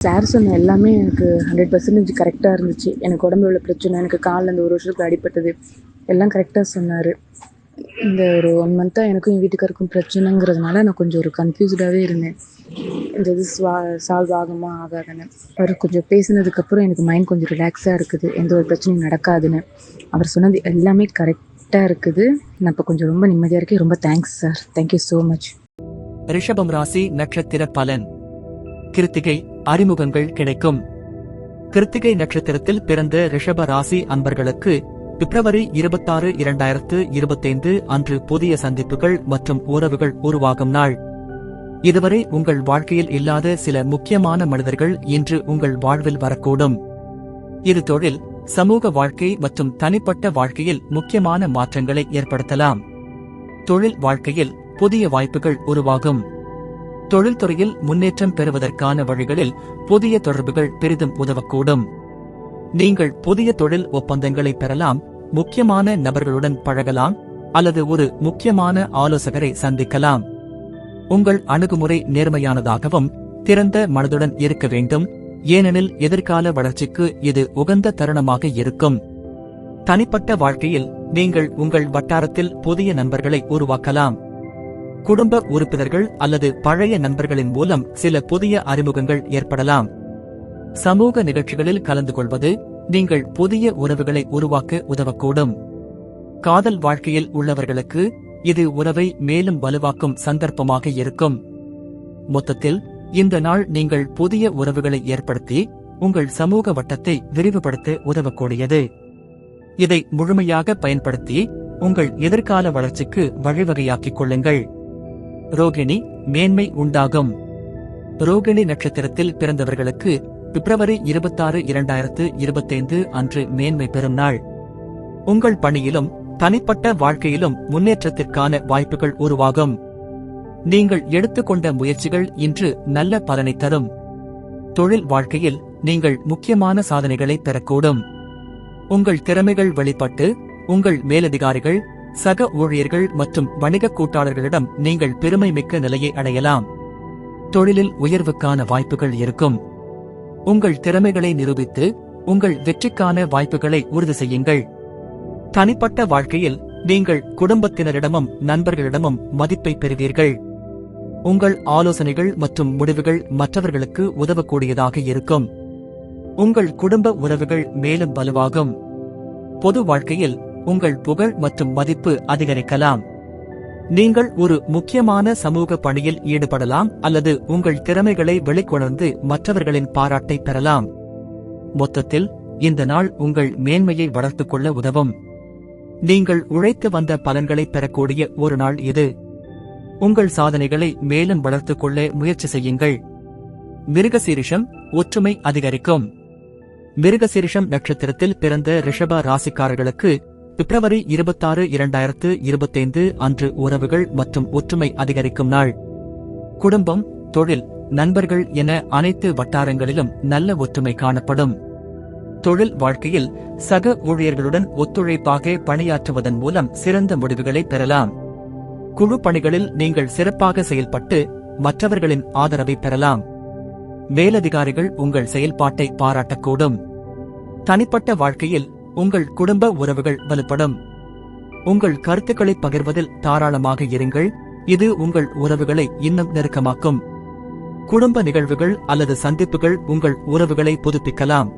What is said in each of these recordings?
Sir சொன்ன எல்லாமே எனக்கு 100% கரெக்டாக இருந்துச்சு. எனக்கு உடம்புல உள்ள பிரச்சனை, எனக்கு காலில் இந்த 1 வருஷத்துக்கு அடிபட்டது எல்லாம் கரெக்டாக சொன்னார். இந்த ஒரு 1 மந்த்தாக எனக்கும் என் வீட்டுக்காருக்கும் பிரச்சனைங்கிறதுனால நான் கொஞ்சம் ஒரு கன்ஃபியூஸ்டாகவே இருந்தேன். இந்த இது சால்வ் ஆகுமா ஆகாதுன்னு. அவர் கொஞ்சம் பேசினதுக்கப்புறம் எனக்கு மைண்ட் கொஞ்சம் ரிலாக்ஸாக இருக்குது, எந்த ஒரு பிரச்சனையும் நடக்காதுன்னு. அவர் சொன்னது எல்லாமே கரெக்டாக இருக்குது. நான் இப்போ கொஞ்சம் ரொம்ப நிம்மதியாக இருக்கேன். ரொம்ப thanks sir. Thank you so much. ரிஷபம் ராசி நட்சத்திர பலன். கிருத்திகை அறிமுகங்கள் கிடைக்கும். கிருத்திகை நட்சத்திரத்தில் பிறந்த ரிஷப ராசி அன்பர்களுக்கு பிப்ரவரி 26, 2025 அன்று புதிய சந்திப்புகள் மற்றும் உறவுகள் உருவாகும் நாள். இதுவரை உங்கள் வாழ்க்கையில் இல்லாத சில முக்கியமான மனிதர்கள் இன்று உங்கள் வாழ்வில் வரக்கூடும். இது தொழில், சமூக வாழ்க்கை மற்றும் தனிப்பட்ட வாழ்க்கையில் முக்கியமான மாற்றங்களை ஏற்படுத்தலாம். தொழில் வாழ்க்கையில் புதிய வாய்ப்புகள் உருவாகும். தொழில்துறையில் முன்னேற்றம் பெறுவதற்கான வழிகளில் புதிய தொடர்புகள் பெரிதும் உதவக்கூடும். நீங்கள் புதிய தொழில் ஒப்பந்தங்களை பெறலாம், முக்கியமான நபர்களுடன் பழகலாம் அல்லது ஒரு முக்கியமான ஆலோசகரை சந்திக்கலாம். உங்கள் அணுகுமுறை நேர்மையானதாகவும் திறந்த மனதுடன் இருக்க வேண்டும், ஏனெனில் எதிர்கால வளர்ச்சிக்கு இது உகந்த தருணமாக இருக்கும். தனிப்பட்ட வாழ்க்கையில் நீங்கள் உங்கள் வட்டாரத்தில் புதிய நண்பர்களை உருவாக்கலாம். குடும்ப உறுப்பினர்கள் அல்லது பழைய நண்பர்களின் மூலம் சில புதிய அறிமுகங்கள் ஏற்படலாம். சமூக நிகழ்ச்சிகளில் கலந்து கொள்வது நீங்கள் புதிய உறவுகளை உருவாக்க உதவக்கூடும். காதல் வாழ்க்கையில் உள்ளவர்களுக்கு இது உறவை மேலும் வலுவாக்கும் சந்தர்ப்பமாக இருக்கும். மொத்தத்தில் இந்த நாள் நீங்கள் புதிய உறவுகளை ஏற்படுத்தி உங்கள் சமூக வட்டத்தை விரிவுபடுத்த உதவக்கூடியது. இதை முழுமையாக பயன்படுத்தி உங்கள் எதிர்கால வளர்ச்சிக்கு வழிவகையாக்கிக் கொள்ளுங்கள். ரோகிணி மேன்மை உண்டாகும். ரோகிணி நட்சத்திரத்தில் பிறந்தவர்களுக்கு பிப்ரவரி 26, 2025 அன்று மேன்மை பெறும் நாள். உங்கள் பணியிலும் தனிப்பட்ட வாழ்க்கையிலும் முன்னேற்றத்திற்கான வாய்ப்புகள் உருவாகும். நீங்கள் எடுத்துக்கொண்ட முயற்சிகள் இன்று நல்ல பலனை தரும். தொழில் வாழ்க்கையில் நீங்கள் முக்கியமான சாதனைகளை பெறக்கூடும். உங்கள் திறமைகள் வெளிப்பட்டு உங்கள் மேலதிகாரிகள், சக ஊழியர்கள் மற்றும் வணிக கூட்டாளர்களிடம் நீங்கள் பெருமை மிக்க நிலையை அடையலாம். தொழிலில் உயர்வுக்கான வாய்ப்புகள் இருக்கும். உங்கள் திறமைகளை நிரூபித்து உங்கள் வெற்றிக்கான வாய்ப்புகளை உறுதி செய்யுங்கள். தனிப்பட்ட வாழ்க்கையில் நீங்கள் குடும்பத்தினரிடமும் நண்பர்களிடமும் மதிப்பை பெறுவீர்கள். உங்கள் ஆலோசனைகள் மற்றும் முடிவுகள் மற்றவர்களுக்கு உதவக்கூடியதாக இருக்கும். உங்கள் குடும்ப உறவுகள் மேலும் வலுவாகும். பொது வாழ்க்கையில் உங்கள் புகழ் மற்றும் மதிப்பு அதிகரிக்கலாம். நீங்கள் ஒரு முக்கியமான சமூக பணியில் ஈடுபடலாம் அல்லது உங்கள் திறமைகளை வெளிக்கொணர்ந்து மற்றவர்களின் பாராட்டை பெறலாம். மொத்தத்தில் இந்த நாள் உங்கள் மேன்மையை வளர்த்துக் கொள்ள உதவும். நீங்கள் உழைத்து வந்த பலன்களை பெறக்கூடிய ஒரு நாள் இது. உங்கள் சாதனைகளை மேலும் வளர்த்துக் கொள்ள முயற்சி செய்யுங்கள். மிருகசீரிஷம் ஒற்றுமை அதிகரிக்கும். மிருகசீரிஷம் நட்சத்திரத்தில் பிறந்த ரிஷப ராசிக்காரர்களுக்கு பிப்ரவரி 26, 2025 அன்று உறவுகள் மற்றும் ஒற்றுமை அதிகரிக்கும் நாள். குடும்பம், தொழில், நண்பர்கள் என அனைத்து வட்டாரங்களிலும் நல்ல ஒற்றுமை காணப்படும். தொழில் வாழ்க்கையில் சக ஊழியர்களுடன் ஒத்துழைப்பாக பணியாற்றுவதன் மூலம் சிறந்த முடிவுகளை பெறலாம். குழு பணிகளில் நீங்கள் சிறப்பாக செயல்பட்டு மற்றவர்களின் ஆதரவை பெறலாம். மேலதிகாரிகள் உங்கள் செயல்பாட்டை பாராட்டக்கூடும். தனிப்பட்ட வாழ்க்கையில் உங்கள் குடும்ப உறவுகள் வலுப்படும். உங்கள் கருத்துக்களை பகிர்வதில் தாராளமாக இருங்கள், இது உங்கள் உறவுகளை இன்னும் நெருக்கமாக்கும். குடும்ப நிகழ்வுகள் அல்லது சந்திப்புகள் உங்கள் உறவுகளை புதுப்பிக்கலாம்.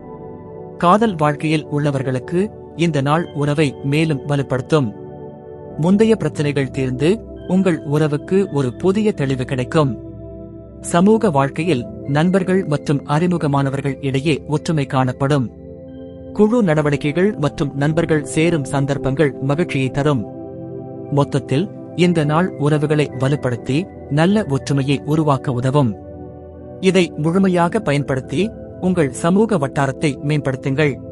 காதல் வாழ்க்கையில் உள்ளவர்களுக்கு இந்த நாள் உறவை மேலும் வலுப்படுத்தும். முந்தைய பிரச்சனைகள் தீர்ந்து உங்கள் உறவுக்கு ஒரு புதிய தெளிவு கிடைக்கும். சமூக வாழ்க்கையில் நண்பர்கள் மற்றும் அறிமுகமானவர்கள் இடையே ஒற்றுமை காணப்படும். குழு நடவடிக்கைகள் மற்றும் நண்பர்கள் சேரும் சந்தர்ப்பங்கள் மகிழ்ச்சியை தரும். மொத்தத்தில் இந்த நாள் உறவுகளை வலுப்படுத்தி நல்ல ஒற்றுமையை உருவாக்க உதவும். இதை முழுமையாக பயன்படுத்தி உங்கள் சமூக வட்டாரத்தை மேம்படுத்துங்கள்.